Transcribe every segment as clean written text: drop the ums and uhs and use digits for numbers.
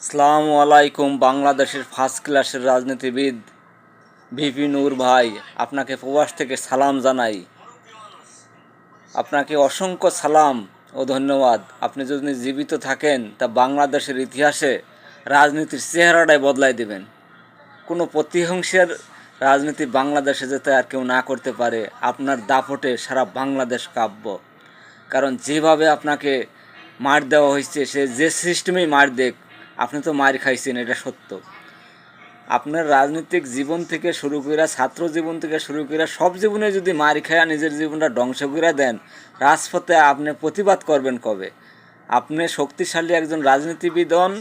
আসসালামু আলাইকুম। বাংলাদেশের ফার্স্ট ক্লাসের রাজনীতিবিদ ভিপি নূর ভাই, আপনাকে প্রবাস থেকে সালাম জানাই। আপনাকে অসংখ্য সালাম ও ধন্যবাদ। আপনি যদি জীবিত থাকেন তা বাংলাদেশের ইতিহাসে রাজনীতির চেহারাটাই বদলাই দেবেন। কোনো প্রতিহিংসার রাজনীতি বাংলাদেশে যাতে আর কেউ না করতে পারে, আপনার দাপটে সারা বাংলাদেশ কাব্য। কারণ যেভাবে আপনাকে মার দেওয়া হয়েছে, সে যে সিস্টেমেই মার দেখ, আপনি তো মার খাইছেন, এটা সত্য। আপনার রাজনৈতিক জীবন থেকে শুরু করে, ছাত্র জীবন থেকে শুরু করে সব জীবনে যদি মার খায়া নিজের জীবনটা ধ্বংস করে দেন, রাজপথে আপনি প্রতিবাদ করবেন কবে? আপনি শক্তিশালী একজন রাজনীতিবিদ হন,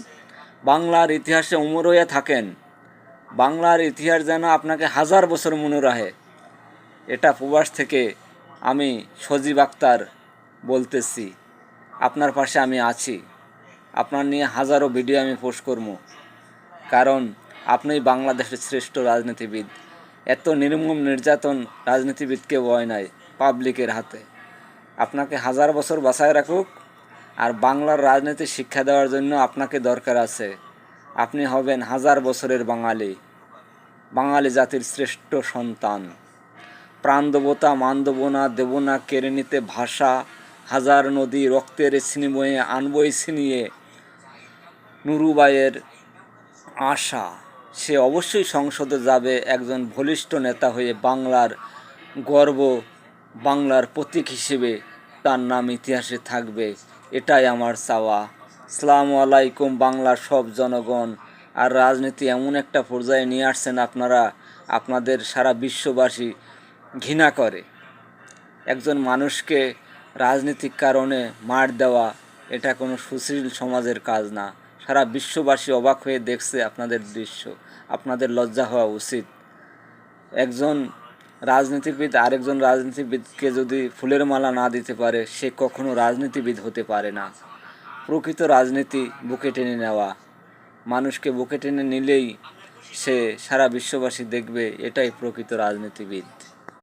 বাংলার ইতিহাসে অমর হয়ে থাকেন। বাংলার ইতিহাস যেন আপনাকে হাজার বছর মনে রাখে। এটা প্রবাস থেকে আমি সজীব আক্তার বলতেছি। আপনার পাশে আমি আছি। আপনার নিয়ে হাজারো ভিডিও আমি পোস্ট করব, কারণ আপনি বাংলাদেশের শ্রেষ্ঠ রাজনীতিবিদ। এত নির্মম নির্যাতন রাজনীতিবিদকে ভয় নাই পাবলিকের হাতে। আপনাকে হাজার বছর বাঁচায় রাখুক। আর বাংলার রাজনীতি শিক্ষা দেওয়ার জন্য আপনাকে দরকার আছে। আপনি হবেন হাজার বছরের বাঙালি, বাঙালি জাতির শ্রেষ্ঠ সন্তান। প্রাণ দেবতা মান দেব না, দেব না কেড়ে নিতে ভাষা। হাজার নদী রক্তের ছিনিময়ে আনবই ছিনিয়ে নুরুবাইয়ের আশা। সে অবশ্যই সংসদে যাবে একজন বলিষ্ঠ নেতা হয়ে। বাংলার গর্ব, বাংলার প্রতীক হিসেবে তার নাম ইতিহাসে থাকবে। এটাই আমার চাওয়া। আসসালামু আলাইকুম বাংলার সব জনগণ। আর রাজনীতি এমন একটা পর্যায়ে নিয়ে আসছেন আপনারা, আপনাদের সারা বিশ্ববাসী ঘৃণা করে। একজন মানুষকে রাজনীতিক কারণে মার দেওয়া, এটা কোনো সুশীল সমাজের কাজ না। সারা বিশ্ববাসী অবাক হয়ে দেখছে আপনাদের দৃশ্য। আপনাদের লজ্জা হওয়া উচিত। একজন রাজনীতিবিদ আরেকজন রাজনীতিবিদকে যদি ফুলের মালা না দিতে পারে, সে কখনো রাজনীতিবিদ হতে পারে না। প্রকৃত রাজনীতি বুকে টেনে নেওয়া। মানুষকে বুকে টেনে নিলেই সে সারা বিশ্ববাসী দেখবে, এটাই প্রকৃত রাজনীতিবিদ।